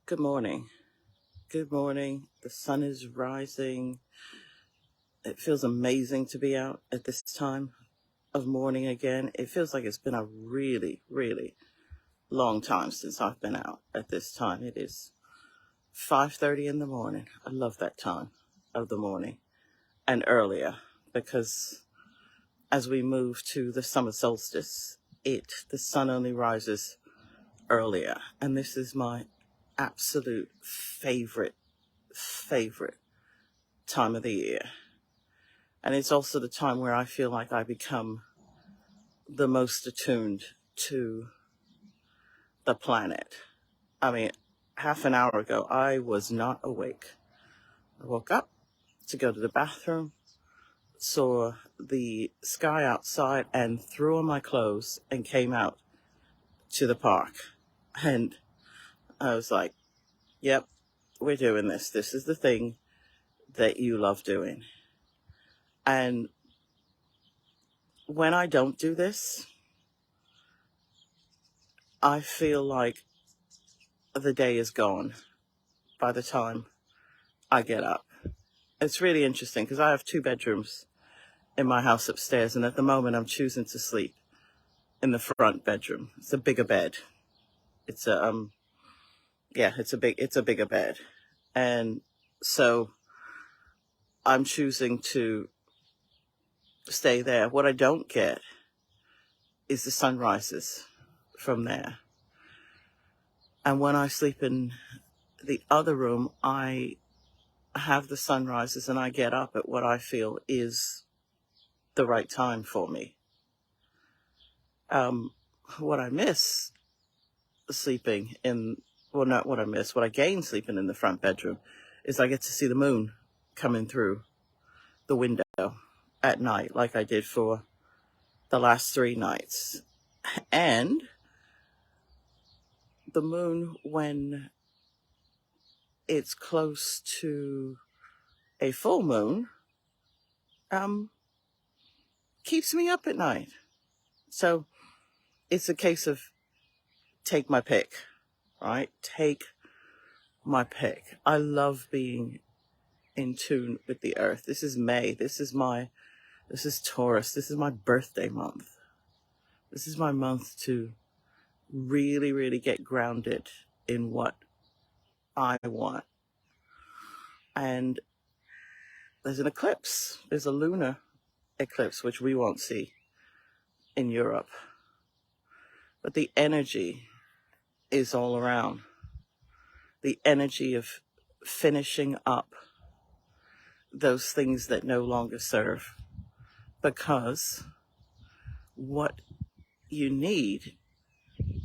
Good morning. Good morning. The sun is rising. It feels amazing to be out at this time of morning again. It feels like it's been a really, really long time since I've been out at this time. It is 5:30 in the morning. I love that time of the morning and earlier because as we move to the summer solstice, the sun only rises earlier. And this is my absolute favorite time of the year. And it's also the time where I feel like I become the most attuned to the planet. I mean, half an hour ago, I was not awake. I woke up to go to the bathroom, saw the sky outside, and threw on my clothes and came out to the park. And I was like, yep, we're doing this. This is the thing that you love doing. And when I don't do this, I feel like the day is gone by the time I get up. It's really interesting because I have 2 bedrooms in my house upstairs, and at the moment I'm choosing to sleep in the front bedroom. It's a bigger bed. It's a bigger bed. And so I'm choosing to stay there. What I don't get is the sunrises from there. And when I sleep in the other room, I have the sunrises and I get up at what I feel is the right time for me. What I miss sleeping in, well, not what I miss, what I gain sleeping in the front bedroom is I get to see the moon coming through the window at night, like I did for the last 3 nights. And the moon, when it's close to a full moon, keeps me up at night. So it's a case of take my pick, right? Take my pick. I love being in tune with the earth. This is May. This is Taurus. This is my birthday month. This is my month to really, really get grounded in what I want. And there's an eclipse. There's a lunar eclipse, which we won't see in Europe. But the energy is all around. The energy of finishing up those things that no longer serve. Because what you need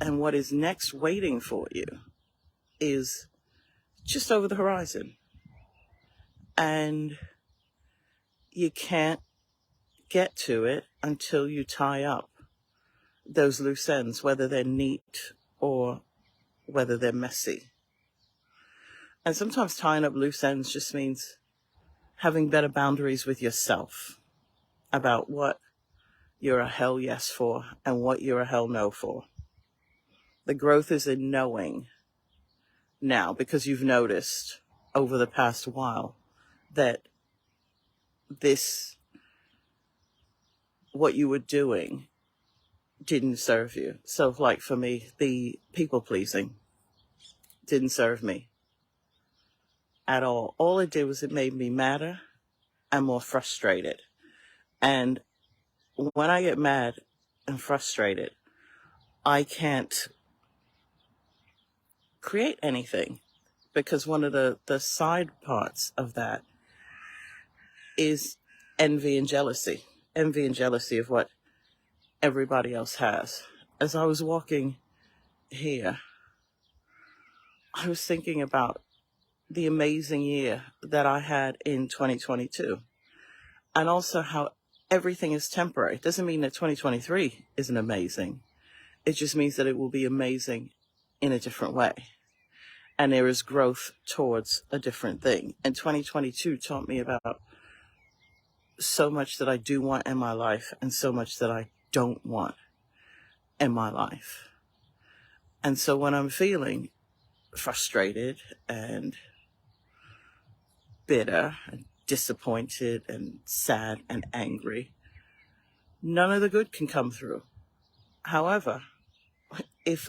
and what is next waiting for you is just over the horizon. And you can't get to it until you tie up those loose ends, whether they're neat or whether they're messy. And sometimes tying up loose ends just means having better boundaries with yourself about what you're a hell yes for and what you're a hell no for. The growth is in knowing now, because you've noticed over the past while that what you were doing didn't serve you. So like for me, the people pleasing didn't serve me at all. All it did was it made me madder and more frustrated. And when I get mad and frustrated, I can't create anything, because one of the side parts of that is envy and jealousy of what everybody else has. As I was walking here, I was thinking about the amazing year that I had in 2022, and also how everything is temporary. It doesn't mean that 2023 isn't amazing. It just means that it will be amazing in a different way. And there is growth towards a different thing. And 2022 taught me about so much that I do want in my life and so much that I don't want in my life. And so when I'm feeling frustrated and bitter and disappointed and sad and angry, none of the good can come through. However, if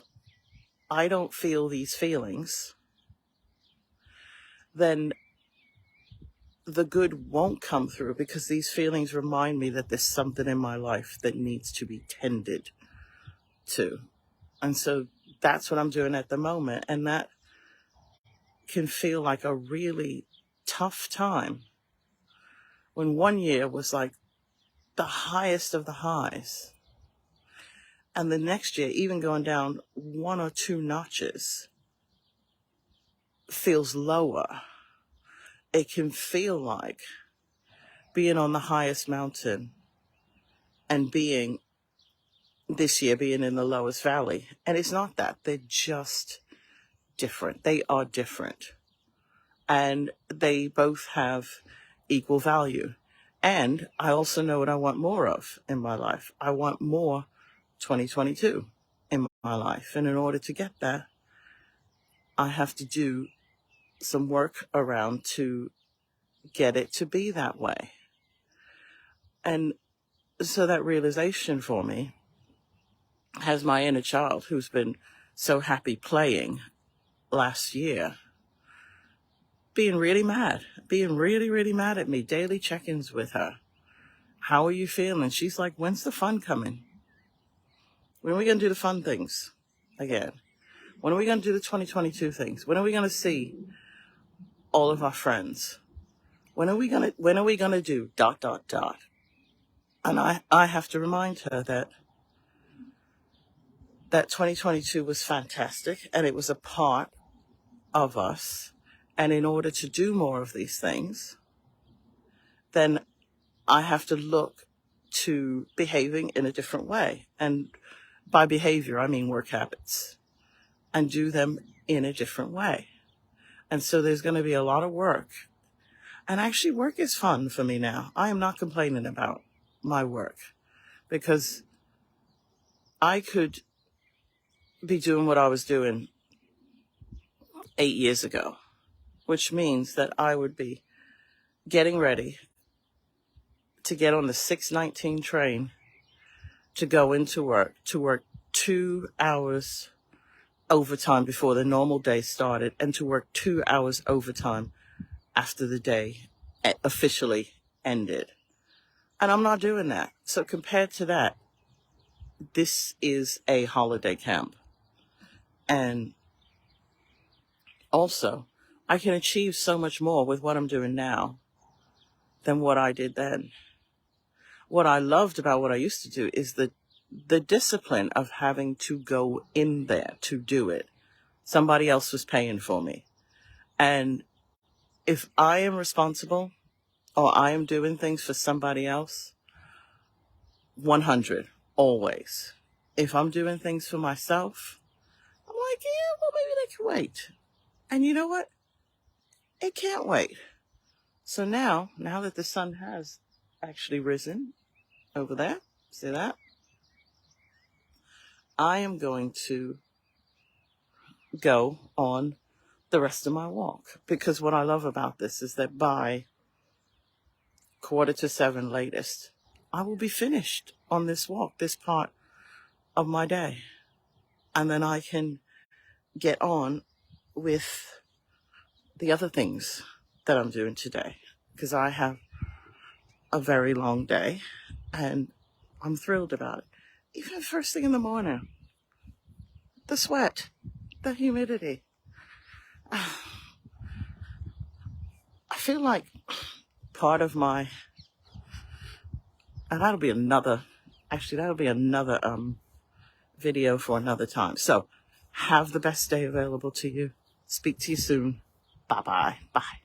I don't feel these feelings, then the good won't come through, because these feelings remind me that there's something in my life that needs to be tended to. And so that's what I'm doing at the moment. And that can feel like a really tough time, when one year was like the highest of the highs, and the next year, even going down 1 or 2 notches, feels lower. It can feel like being on the highest mountain and this year being in the lowest valley. And it's not that. They're just different. They are different. And they both have equal value. And I also know what I want more of in my life. I want more 2022 in my life. And in order to get that, I have to do some work around to get it to be that way. And so that realization for me has my inner child, who's been so happy playing last year, being really mad, being really, really mad at me. Daily check-ins with her. How are you feeling? She's like, when's the fun coming? When are we going to do the fun things again? When are we going to do the 2022 things? When are we going to see all of our friends? When are we going to do ... And I have to remind her that 2022 was fantastic, and it was a part of us. And in order to do more of these things, then I have to look to behaving in a different way. And by behavior, I mean work habits, and do them in a different way. And so there's going to be a lot of work. And actually, work is fun for me now. I am not complaining about my work, because I could be doing what I was doing 8 years ago, which means that I would be getting ready to get on the 6:19 train to go into work, to work 2 hours overtime before the normal day started, and to work 2 hours overtime after the day officially ended. And I'm not doing that. So compared to that, this is a holiday camp. And also, I can achieve so much more with what I'm doing now than what I did then. What I loved about what I used to do is the discipline of having to go in there to do it. Somebody else was paying for me. And if I am responsible, or I am doing things for somebody else, 100, always. If I'm doing things for myself, I'm like, yeah, well, maybe they can wait. And you know what? It can't wait. So now that the sun has actually risen over there, see that? I am going to go on the rest of my walk, because what I love about this is that by 6:45 latest, I will be finished on this walk, this part of my day. And then I can get on with the other things that I'm doing today, because I have a very long day and I'm thrilled about it. Even first thing in the morning, the sweat, the humidity. I feel like part of my, and that'll be another video for another time. So have the best day available to you. Speak to you soon. Bye-bye. Bye.